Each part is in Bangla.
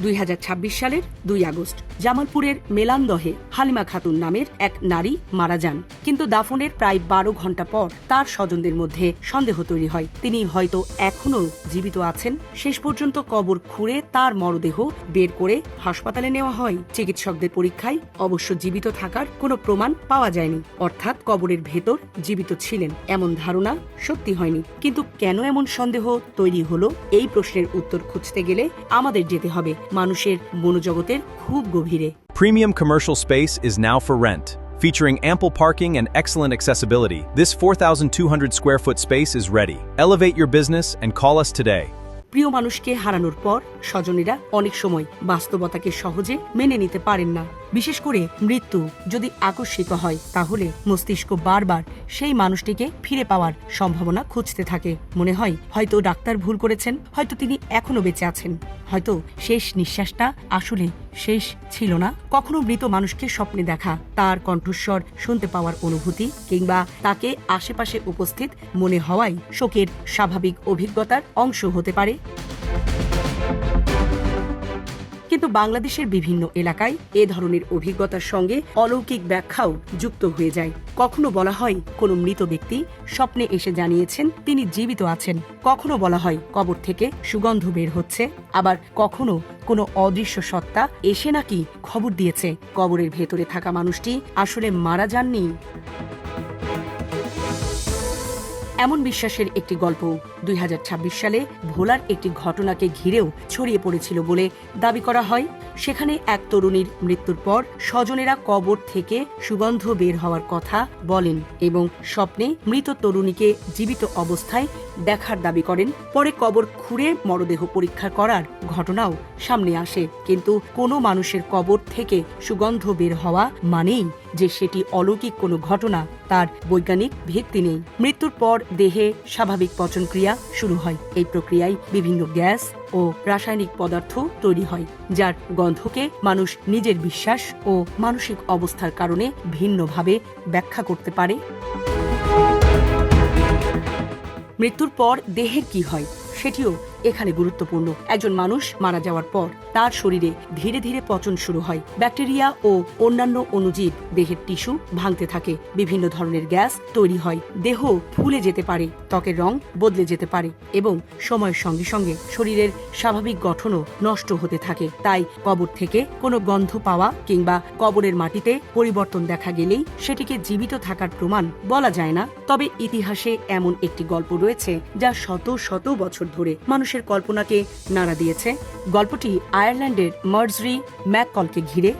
2026 সালের 2 আগস্ট জামালপুরের মেলান্দহে হালিমা খাতুন নামের এক নারী মারা যান। কিন্তু দাফনের প্রায় 12 ঘণ্টা পর তার স্বজনদের মধ্যে সন্দেহ তৈরি হয় তিনি হয়তো এখনো জীবিত আছেন। শেষ পর্যন্ত কবর খুঁড়ে তার মরদেহ বের করে হাসপাতালে নেওয়া হয়। চিকিৎসকদের পরীক্ষায় অবশ্য জীবিত থাকার কোনো প্রমাণ পাওয়া যায়নি, অর্থাৎ কবরের ভেতর জীবিত ছিলেন এমন ধারণা সত্যি হয়নি। কিন্তু কেন এমন সন্দেহ তৈরি হলো, এই প্রশ্নের উত্তর খুঁজতে গেলে আমাদের যেতে হবে মানুষের মনোজগতের খুব গভীরে। Premium commercial space is now for rent. Featuring ample parking and excellent accessibility, this 4,200 square foot space is ready. Elevate your business and call us today. প্রিয় মানুষকে হারানোর পর স্বজনেরা অনেক সময় বাস্তবতাকে সহজে মেনে নিতে পারেন না। বিশেষ করে মৃত্যু যদি আকস্মিক হয়, তাহলে মস্তিষ্ক বারবার সেই মানুষটিকে ফিরে পাওয়ার সম্ভাবনা খুঁজতে থাকে। মনে হয় হয়তো ডাক্তার ভুল করেছেন, হয়তো তিনি এখনো বেঁচে আছেন, হয়তো শেষ নিঃশ্বাসটা আসলে শেষ ছিল না। কখনো মৃত মানুষকে স্বপ্নে দেখা, তার কণ্ঠস্বর শুনতে পাওয়ার অনুভূতি কিংবা তাকে আশেপাশে উপস্থিত মনে হওয়াই শোকের স্বাভাবিক অভিজ্ঞতার অংশ হতে পারে। কিন্তু বাংলাদেশের বিভিন্ন এলাকায় এ ধরনের অভিজ্ঞতার সঙ্গে অলৌকিক ব্যাখ্যাও যুক্ত হয়ে যায়। কখনো বলা হয় কোনো মৃত ব্যক্তি স্বপ্নে এসে জানিয়েছেন তিনি জীবিত আছেন, কখনো বলা হয় কবর থেকে সুগন্ধ বের হচ্ছে, আবার কখনো কোনো অদৃশ্য সত্তা এসে নাকি খবর দিয়েছে কবরের ভেতরে থাকা মানুষটি আসলে মারা যাননি। এমন বিশ্বাসের একটি গল্প 2026 সালে ভোলার একটি ঘটনাকে ঘিরেও ছড়িয়ে পড়েছিল বলে দাবি করা হয়। সেখানে এক তরুণীর মৃত্যুর পর স্বজনেরা কবর থেকে সুগন্ধ বের হওয়ার কথা বলেন এবং স্বপ্নে মৃত তরুণীকে জীবিত অবস্থায় দেখার দাবি করেন। পরে কবর খুঁড়ে মরদেহ পরীক্ষা করার ঘটনাও সামনে আসে। কিন্তু কোনো মানুষের কবর থেকে সুগন্ধ বের হওয়া মানেই যে সেটি অলৌকিক কোনো ঘটনা, তার বৈজ্ঞানিক ভিত্তি নেই। মৃত্যুর পর দেহে স্বাভাবিক পচন ক্রিয়া শুরু হয়। এই প্রক্রিয়ায় বিভিন্ন গ্যাস ও রাসায়নিক পদার্থ তৈরি হয়, যার গন্ধকে মানুষ নিজের বিশ্বাস ও মানসিক অবস্থার কারণে ভিন্নভাবে ব্যাখ্যা করতে পারে। মৃত্যুর পর দেহের কি হয় সেটিও এখানে গুরুত্বপূর্ণ। একজন মানুষ মারা যাওয়ার পর তার শরীরে ধীরে ধীরে পচন শুরু হয়। ব্যাকটেরিয়া ও অন্যান্য অণুজীব দেহের টিস্যু ভাঙতে থাকে, বিভিন্ন ধরনের গ্যাস তৈরি হয়, দেহ ফুলে যেতে পারে, ত্বকের রং বদলে যেতে পারে এবং সময়ের সঙ্গে সঙ্গে শরীরের স্বাভাবিক গঠনও নষ্ট হতে থাকে। তাই কবর থেকে কোনো গন্ধ পাওয়া কিংবা কবরের মাটিতে পরিবর্তন দেখা গেলেই সেটিকে জীবিত থাকার প্রমাণ বলা যায় না। তবে ইতিহাসে এমন একটি গল্প রয়েছে যা শত শত বছর ধরে মানুষের কল্পনাকে নাড়া দিয়েছে। গল্পটি আয়ারল্যান্ডের মার্জরি ম্যাককলকে ঘিরে।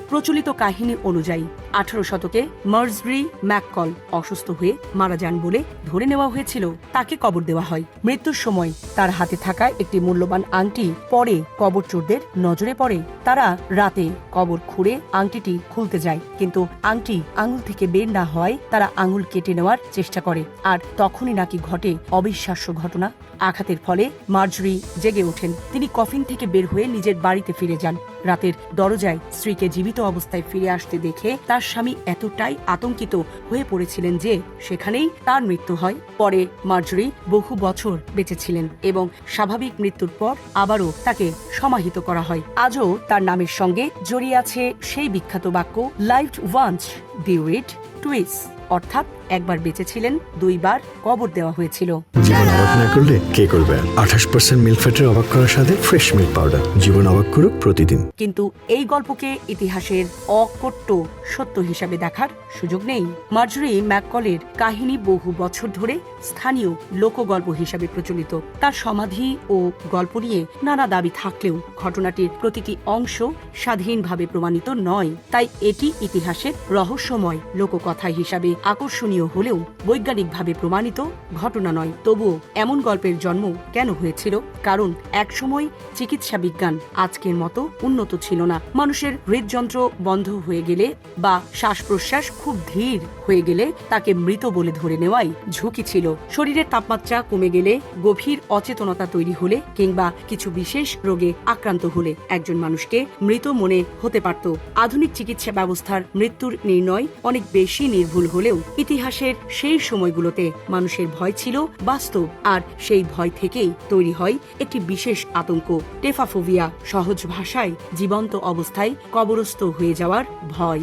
প্রচলিত কাহিনী অনুযায়ী 18 শতকে মার্জরি ম্যাককল অসুস্থ হয়ে মারা যান বলে ধরে নেওয়া হয়েছিল। তাকে কবর দেওয়া হয়। মৃত্যুর সময় তার হাতে থাকা একটি মূল্যবান আংটি পরে কবরচোরদের নজরে পড়ে। তারা রাতে কবর খুঁড়ে আংটিটি খুলতে যায়, কিন্তু আংটি আঙুল থেকে বের না হওয়ায় তারা আঙুল কেটে নেওয়ার চেষ্টা করে। আর তখনই নাকি ঘটে অবিশ্বাস্য ঘটনা। আঘাতের ফলে মার্জরি জেগে ওঠেন। তিনি কফিন থেকে বের হয়ে নিজের বাড়িতে ফিরে যান। রাতের দরজায় স্ত্রীকে জীবিত অবস্থায় ফিরে আসতে দেখে তার স্বামী এতটাই আতঙ্কিত হয়ে পড়েছিলেন যে সেখানেই তার মৃত্যু হয়। পরে মার্জরি বহু বছর বেঁচে ছিলেন এবং স্বাভাবিক মৃত্যুর পর আবারও তাকে সমাহিত করা হয়। আজও তার নামের সঙ্গে জড়িয়ে আছে সেই বিখ্যাত বাক্য লাইভড ওয়ান্স বিউরিড টুইস, অর্থাৎ একবার বেঁচে ছিলেন, দুইবার কবর দেওয়া হয়েছিল। জীবন অবাক না করলে কে করবে? 28% মিল্ক ফ্যাটের অবাক করার সাথে ফ্রেশ মিল্ক পাউডার। জীবন অবাক করুক প্রতিদিন। কিন্তু এই গল্পকে ইতিহাসের অকট্য সত্য হিসাবে দেখার সুযোগ নেই। মার্জরি ম্যাককলের কাহিনী বহু বছর ধরে স্থানীয় লোকগল্প হিসাবে প্রচলিত। তার সমাধি ও গল্প নিয়ে নানা দাবি থাকলেও ঘটনাটির প্রতিটি অংশ স্বাধীনভাবে প্রমাণিত নয়। তাই এটি ইতিহাসের রহস্যময় লোককথা হিসাবে আকর্ষণীয় হলেও বৈজ্ঞানিকভাবে প্রমাণিত ঘটনা নয়। তবুও এমন গল্পের জন্ম কেন হয়েছিল? কারণ একসময় চিকিৎসা বিজ্ঞান আজকের মতো উন্নত ছিল না। মানুষের হৃদযন্ত্র বন্ধ হয়ে গেলে বা শ্বাস প্রশ্বাস খুব ধীর হয়ে গেলে তাকে মৃত বলে ধরে নেওয়াই ঝুঁকি ছিল। শরীরের তাপমাত্রা কমে গেলে, গভীর অচেতনতা তৈরি হলে কিংবা কিছু বিশেষ রোগে আক্রান্ত হলে একজন মানুষকে মৃত মনে হতে পারত। আধুনিক চিকিৎসা ব্যবস্থার মৃত্যুর নির্ণয় অনেক বেশি নির্ভুল হলেও ইতিহাস ইতিহাসের সেই সময়গুলোতে মানুষের ভয় ছিল বাস্তব, আর সেই ভয় থেকেই তৈরি হয় একটি বিশেষ আতঙ্ক, টেফাফোবিয়া, সহজ ভাষায় জীবন্ত অবস্থায় কবরস্থ হয়ে যাওয়ার ভয়।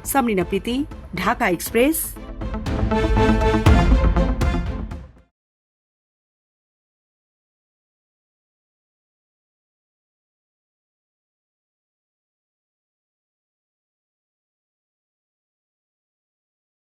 সামরিনা প্রীতি, ঢাকা এক্সপ্রেস।